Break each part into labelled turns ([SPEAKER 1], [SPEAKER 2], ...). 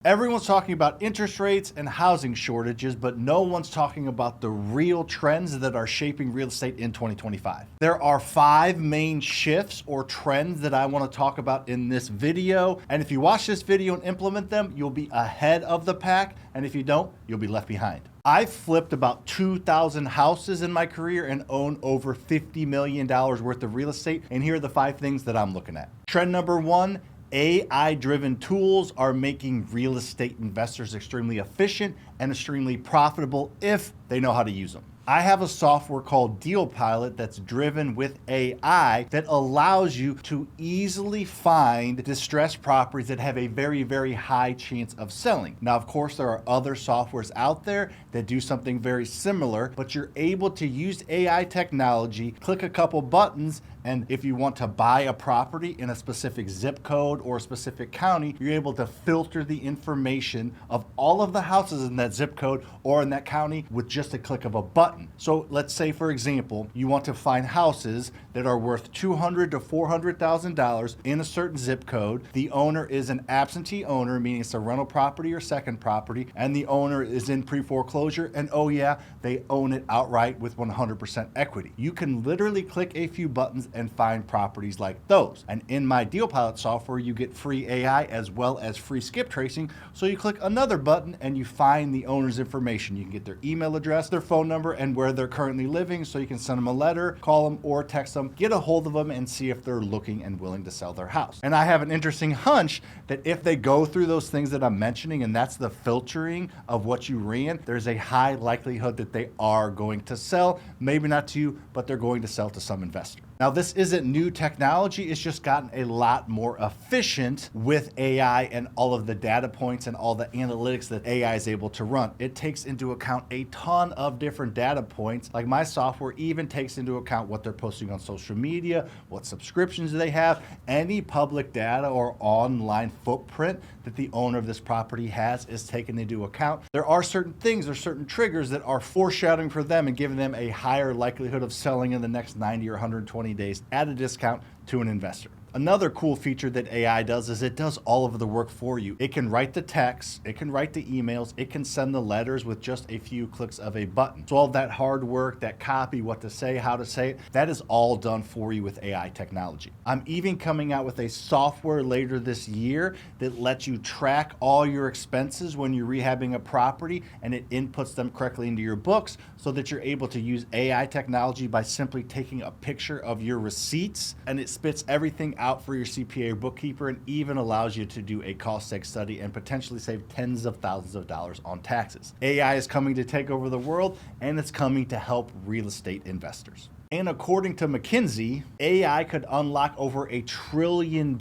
[SPEAKER 1] Everyone's talking about interest rates and housing shortages, but no one's talking about the real trends that are shaping real estate in 2025. There are 5 main shifts or trends that I want to talk about in this video. And if you watch this video and implement them, you'll be ahead of the pack. And if you don't, you'll be left behind. I've flipped about 2,000 houses in my career and own over $50 million worth of real estate. And here are the 5 things that I'm looking at. Trend number 1, AI-driven tools are making real estate investors extremely efficient and extremely profitable if they know how to use them. I have a software called Deal Pilot that's driven with AI that allows you to easily find distressed properties that have a very, very high chance of selling. Now, of course, there are other softwares out there that do something very similar, but you're able to use AI technology, click a couple buttons, and if you want to buy a property in a specific zip code or a specific county, you're able to filter the information of all of the houses in that zip code or in that county with just a click of a button. So let's say, for example, you want to find houses that are worth $200,000 to $400,000 in a certain zip code. The owner is an absentee owner, meaning it's a rental property or second property, and the owner is in pre-foreclosure, and oh yeah, they own it outright with 100% equity. You can literally click a few buttons and find properties like those. And in my Deal Pilot software, you get free AI as well as free skip tracing. So you click another button and you find the owner's information. You can get their email address, their phone number, and where they're currently living. So you can send them a letter, call them, or text them, get a hold of them and see if they're looking and willing to sell their house. And I have an interesting hunch that if they go through those things that I'm mentioning, and that's the filtering of what you ran, there's a high likelihood that they are going to sell. Maybe not to you, but they're going to sell to some investor. Now, this isn't new technology. It's just gotten a lot more efficient with AI and all of the data points and all the analytics that AI is able to run. It takes into account a ton of different data points. Like my software even takes into account what they're posting on social media, what subscriptions they have, any public data or online footprint that the owner of this property has is taken into account. There are certain things or certain triggers that are foreshadowing for them and giving them a higher likelihood of selling in the next 90 or 120 days at a discount to an investor. Another cool feature that AI does is it does all of the work for you. It can write the text, it can write the emails, it can send the letters with just a few clicks of a button. So all that hard work, that copy, what to say, how to say it, that is all done for you with AI technology. I'm even coming out with a software later this year that lets you track all your expenses when you're rehabbing a property, and it inputs them correctly into your books so that you're able to use AI technology by simply taking a picture of your receipts, and it spits everything out for your CPA or bookkeeper, and even allows you to do a cost seg study and potentially save tens of thousands of dollars on taxes. AI is coming to take over the world, and it's coming to help real estate investors. And according to McKinsey, AI could unlock over $1 trillion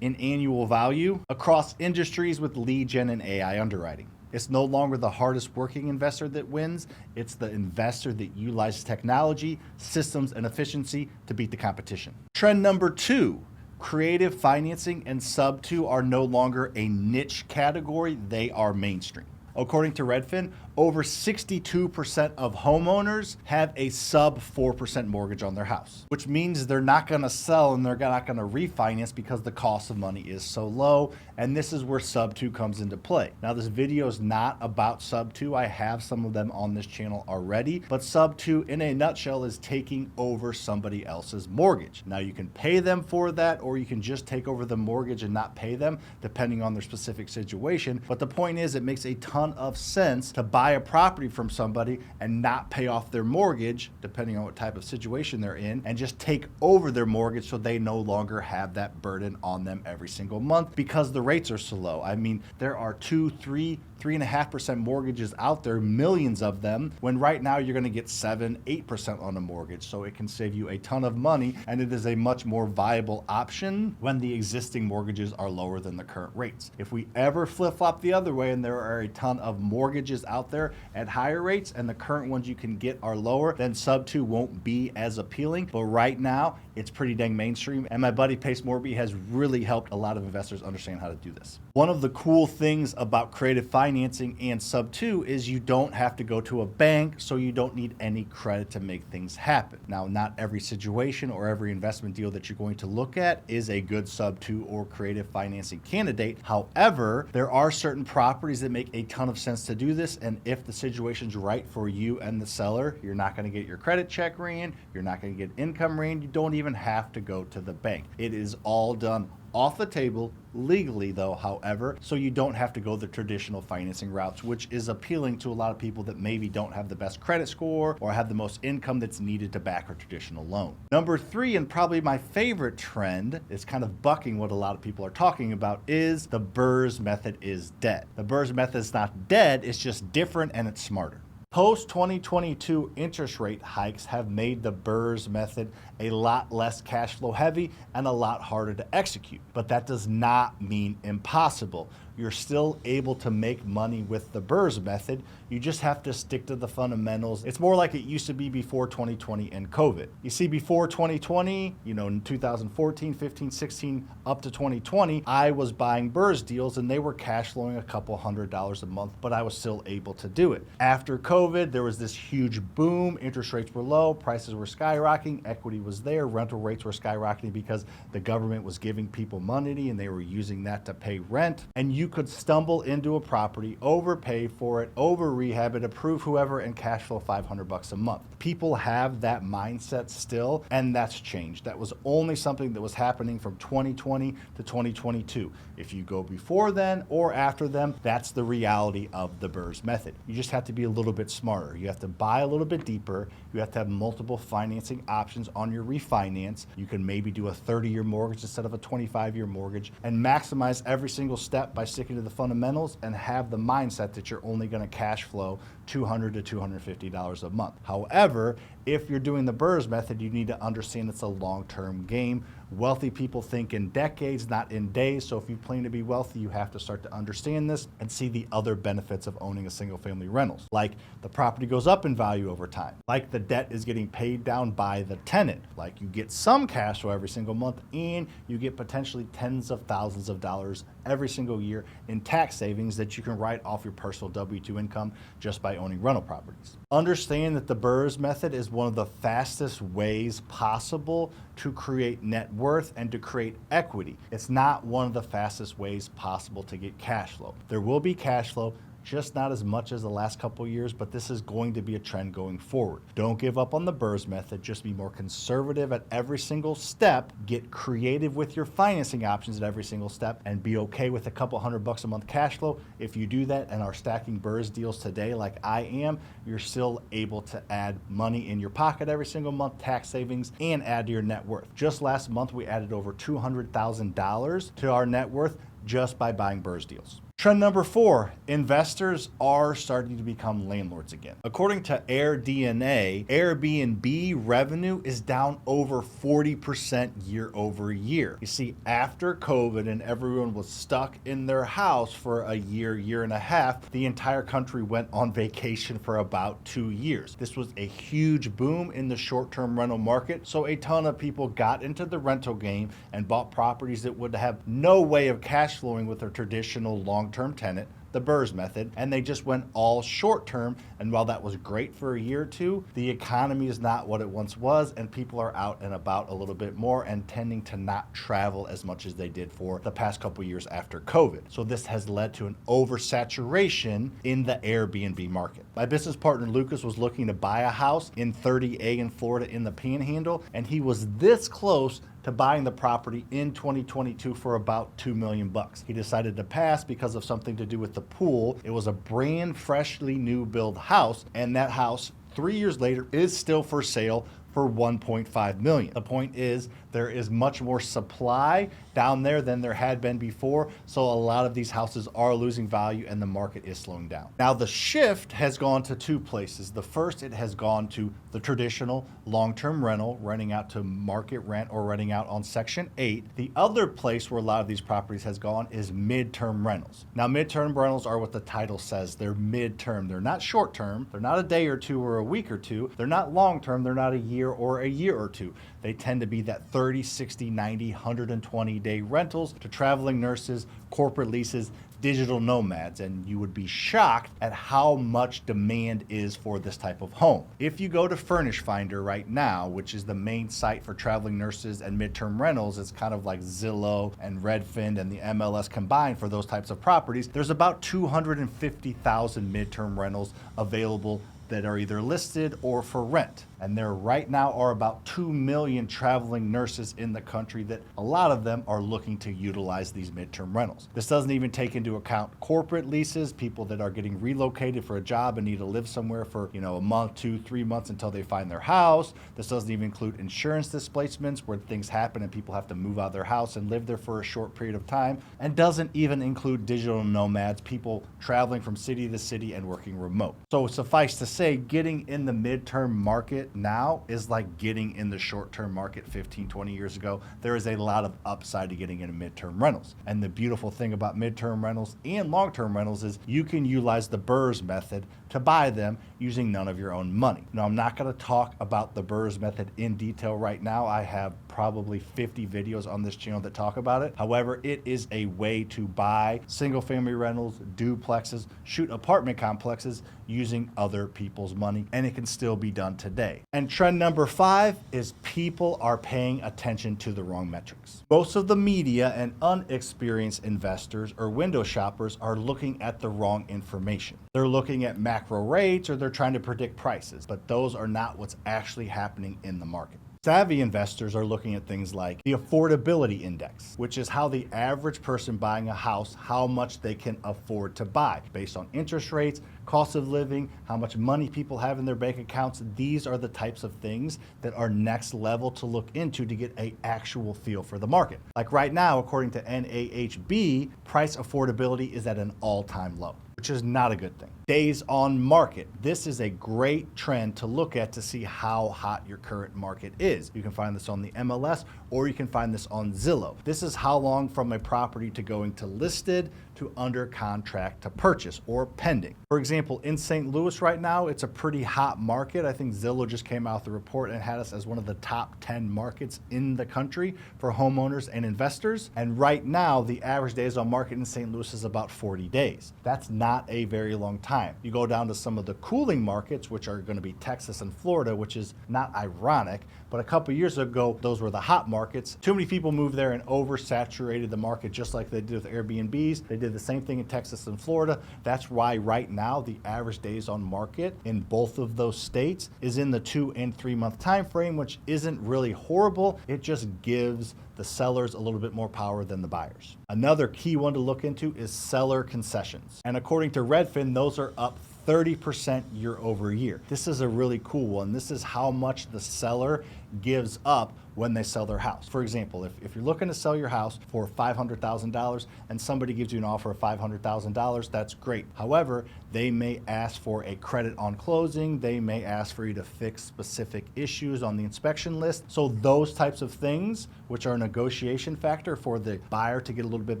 [SPEAKER 1] in annual value across industries with lead gen and AI underwriting. It's no longer the hardest working investor that wins. It's the investor that utilizes technology, systems, and efficiency to beat the competition. Trend number 2, creative financing and sub 2 are no longer a niche category. They are mainstream. According to Redfin, over 62% of homeowners have a sub 4% mortgage on their house, which means they're not going to sell and they're not going to refinance because the cost of money is so low. And this is where sub 2 comes into play. Now, this video is not about sub 2. I have some of them on this channel already, but sub 2 in a nutshell is taking over somebody else's mortgage. Now, you can pay them for that, or you can just take over the mortgage and not pay them depending on their specific situation. But the point is, it makes a ton of sense to buy a property from somebody and not pay off their mortgage, depending on what type of situation they're in, and just take over their mortgage so they no longer have that burden on them every single month because the rates are so low. I mean, there are 3.5% mortgages out there, millions of them, when right now you're going to get 7-8% on a mortgage. So it can save you a ton of money, and it is a much more viable option when the existing mortgages are lower than the current rates. If we ever flip-flop the other way and there are a ton of mortgages out there at higher rates and the current ones you can get are lower, then sub 2 won't be as appealing. But right now, It's pretty dang mainstream, and my buddy Pace Morby has really helped a lot of investors understand how to do this. One of the cool things about creative financing and Sub 2 is you don't have to go to a bank, so you don't need any credit to make things happen. Now, not every situation or every investment deal that you're going to look at is a good Sub 2 or creative financing candidate. However, there are certain properties that make a ton of sense to do this, and if the situation's right for you and the seller, you're not going to get your credit check ran, you're not going to get income ran, you don't even have to go to the bank. It is all done off the table legally though, however, so you don't have to go the traditional financing routes, which is appealing to a lot of people that maybe don't have the best credit score or have the most income that's needed to back a traditional loan. Number 3, and probably my favorite trend, is kind of bucking what a lot of people are talking about, is the BRRRR method is dead. The BRRRR method is not dead, it's just different and it's smarter. Post-2022 interest rate hikes have made the BRRRR method a lot less cash flow heavy and a lot harder to execute. But that does not mean impossible. You're still able to make money with the BRRRR method. You just have to stick to the fundamentals. It's more like it used to be before 2020 and COVID. You see, before 2020, in 2014, 15, 16, up to 2020, I was buying BRRRR deals and they were cash flowing a couple $100 a month, but I was still able to do it. After COVID, there was this huge boom. Interest rates were low, prices were skyrocketing, equity was there, rental rates were skyrocketing because the government was giving people money and they were using that to pay rent. And you could stumble into a property, overpay for it, over rehab it, approve whoever, and cash flow $500 a month. People have that mindset still, and that's changed. That was only something that was happening from 2020 to 2022. If you go before then or after them, that's the reality of the BRRRR method. You just have to be a little bit smarter. You have to buy a little bit deeper. You have to have multiple financing options on your refinance. You can maybe do a 30-year mortgage instead of a 25-year mortgage, and maximize every single step by sticking to the fundamentals and have the mindset that you're only going to cash flow $200 to $250 a month. However, if you're doing the BRRRR method, you need to understand it's a long-term game. Wealthy people think in decades, not in days. So if you plan to be wealthy, you have to start to understand this and see the other benefits of owning a single-family rentals. Like the property goes up in value over time. Like the debt is getting paid down by the tenant. Like you get some cash flow every single month, and you get potentially tens of thousands of dollars every single year in tax savings that you can write off your personal W-2 income just by owning rental properties. Understand that the BRRRR method is one of the fastest ways possible to create net worth and to create equity. It's not one of the fastest ways possible to get cash flow. There will be cash flow, just not as much as the last couple of years, but this is going to be a trend going forward. Don't give up on the BRRRR method, just be more conservative at every single step, get creative with your financing options at every single step, and be okay with a couple $100 a month cash flow. If you do that and are stacking BRRRR deals today like I am, you're still able to add money in your pocket every single month, tax savings, and add to your net worth. Just last month, we added over $200,000 to our net worth just by buying BRRRR deals. Trend number 4, investors are starting to become landlords again. According to AirDNA, Airbnb revenue is down over 40% year over year. You see, after COVID and everyone was stuck in their house for a year, year and a half, the entire country went on vacation for about 2 years. This was a huge boom in the short-term rental market, so a ton of people got into the rental game and bought properties that would have no way of cash flowing with a traditional long-term tenant, the BRRRR method, and they just went all short term. And while that was great for a year or two, the economy is not what it once was, and people are out and about a little bit more and tending to not travel as much as they did for the past couple years after COVID. So this has led to an oversaturation in the Airbnb market. My business partner Lucas was looking to buy a house in 30A in Florida in the Panhandle, and he was this close to buying the property in 2022 for about $2 million. He decided to pass because of something to do with the pool. It was a brand freshly new build house, and that house 3 years later is still for sale for $1.5 million. The point is, there is much more supply down there than there had been before, so a lot of these houses are losing value and the market is slowing down. Now the shift has gone to 2 places. The first, it has gone to the traditional long-term rental, renting out to market rent or renting out on Section 8. The other place where a lot of these properties has gone is midterm rentals. Now midterm rentals are what the title says. They're midterm. They're not short-term. They're not a day or two or a week or two. They're not long-term. They're not a year or a year or two. They tend to be that 30, 60, 90, 120-day rentals to traveling nurses, corporate leases, digital nomads, and you would be shocked at how much demand is for this type of home. If you go to Furnish Finder right now, which is the main site for traveling nurses and midterm rentals, it's kind of like Zillow and Redfin and the MLS combined for those types of properties, there's about 250,000 midterm rentals available that are either listed or for rent. And there right now are about 2 million traveling nurses in the country that a lot of them are looking to utilize these midterm rentals. This doesn't even take into account corporate leases, people that are getting relocated for a job and need to live somewhere for, a month, 2, 3 months until they find their house. This doesn't even include insurance displacements where things happen and people have to move out of their house and live there for a short period of time. And doesn't even include digital nomads, people traveling from city to city and working remote. So suffice to say, getting in the midterm market now is like getting in the short-term market 15, 20 years ago. There is a lot of upside to getting into midterm rentals. And the beautiful thing about midterm rentals and long-term rentals is you can utilize the BRRRR method to buy them using none of your own money. Now, I'm not going to talk about the BRRRR method in detail right now. I have probably 50 videos on this channel that talk about it. However, it is a way to buy single-family rentals, duplexes, shoot apartment complexes using other people's money, and it can still be done today. And trend number 5 is people are paying attention to the wrong metrics. Most of the media and unexperienced investors or window shoppers are looking at the wrong information. They're looking at macro rates or they're trying to predict prices, but those are not what's actually happening in the market. Savvy investors are looking at things like the affordability index, which is how the average person buying a house, how much they can afford to buy based on interest rates, cost of living, how much money people have in their bank accounts. These are the types of things that are next level to look into to get an actual feel for the market. Like right now, according to NAHB, price affordability is at an all-time low, which is not a good thing. Days on market. This is a great trend to look at to see how hot your current market is. You can find this on the MLS or you can find this on Zillow. This is how long from a property to going to listed to under contract to purchase or pending. For example, in St. Louis right now, it's a pretty hot market. I think Zillow just came out with a report and had us as one of the top 10 markets in the country for homeowners and investors. And right now, the average days on market in St. Louis is about 40 days. That's not a very long time. You go down to some of the cooling markets, which are going to be Texas and Florida, which is not ironic, but a couple years ago, those were the hot markets. Too many people moved there and oversaturated the market just like they did with Airbnbs. They did the same thing in Texas and Florida. That's why right now the average days on market in both of those states is in the 2 and 3 month time frame, which isn't really horrible. It just gives the sellers a little bit more power than the buyers. Another key one to look into is seller concessions. And according to Redfin, those are up 30% year over year. This is a really cool one. This is how much the seller gives up when they sell their house. For example, if you're looking to sell your house for $500,000 and somebody gives you an offer of $500,000, that's great. However, they may ask for a credit on closing. They may ask for you to fix specific issues on the inspection list. So those types of things, which are a negotiation factor for the buyer to get a little bit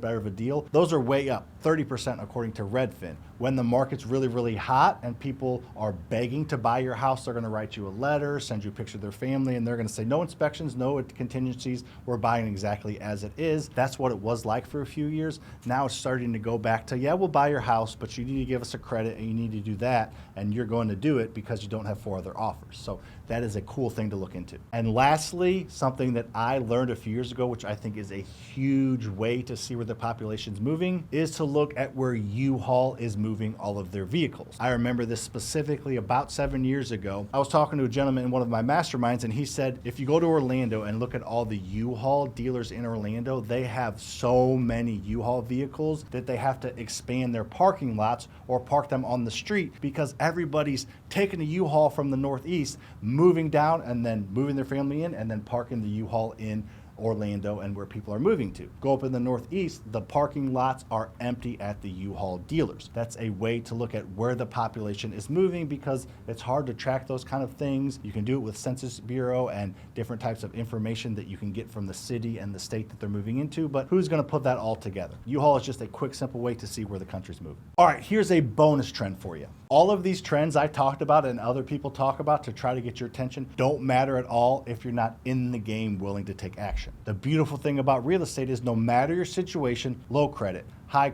[SPEAKER 1] better of a deal, those are way up 30% according to Redfin. When the market's really, really hot and people are begging to buy your house, they're going to write you a letter, send you a picture of their family, and they're going to say no inspections, no contingencies, we're buying exactly as it is. That's what it was like for a few years. Now it's starting to go back to, yeah, we'll buy your house, but you need to give us a credit and you need to do that, and you're going to do it because you don't have 4 other offers. So that is a cool thing to look into. And lastly, something that I learned a few years ago, which I think is a huge way to see where the population's moving, is to look at where U-Haul is moving all of their vehicles. I remember this specifically about 7 years ago. I was talking to a gentleman in one of my masterminds, and he said, if you go to Orlando and look at all the U-Haul dealers in Orlando, they have so many U-Haul vehicles that they have to expand their parking lots or park them on the street because everybody's taking a U-Haul from the Northeast, moving down and then moving their family in and then parking the U-Haul in Orlando and where people are moving to. Go up in the Northeast, the parking lots are empty at the U-Haul dealers. That's a way to look at where the population is moving because it's hard to track those kind of things. You can do it with Census Bureau and different types of information that you can get from the city and the state that they're moving into, but who's going to put that all together? U-Haul is just a quick, simple way to see where the country's moving. All right, here's a bonus trend for you. All of these trends I talked about and other people talk about to try to get your attention don't matter at all if you're not in the game willing to take action. The beautiful thing about real estate is no matter your situation, low credit, high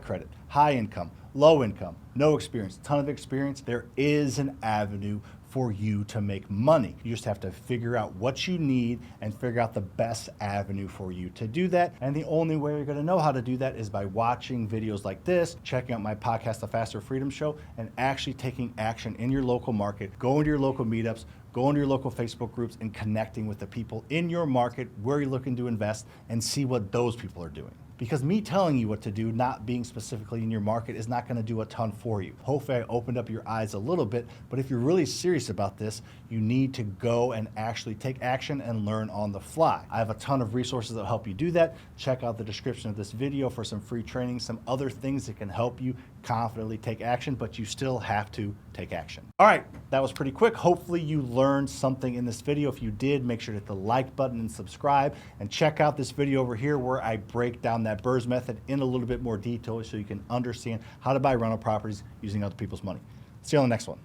[SPEAKER 1] income, low income, no experience, ton of experience, there is an avenue for you to make money. You just have to figure out what you need and figure out the best avenue for you to do that. And the only way you're going to know how to do that is by watching videos like this, checking out my podcast, The FasterFreedom Show, and actually taking action in your local market, going to your local meetups, going to your local Facebook groups and connecting with the people in your market where you're looking to invest and see what those people are doing. Because me telling you what to do, not being specifically in your market, is not going to do a ton for you. Hopefully I opened up your eyes a little bit, but if you're really serious about this, you need to go and actually take action and learn on the fly. I have a ton of resources that help you do that. Check out the description of this video for some free training, some other things that can help you confidently take action, but you still have to take action. All right, that was pretty quick. Hopefully you learned something in this video. If you did, make sure to hit the like button and subscribe, and check out this video over here where I break down that Burr's method in a little bit more detail so you can understand how to buy rental properties using other people's money. See you on the next one.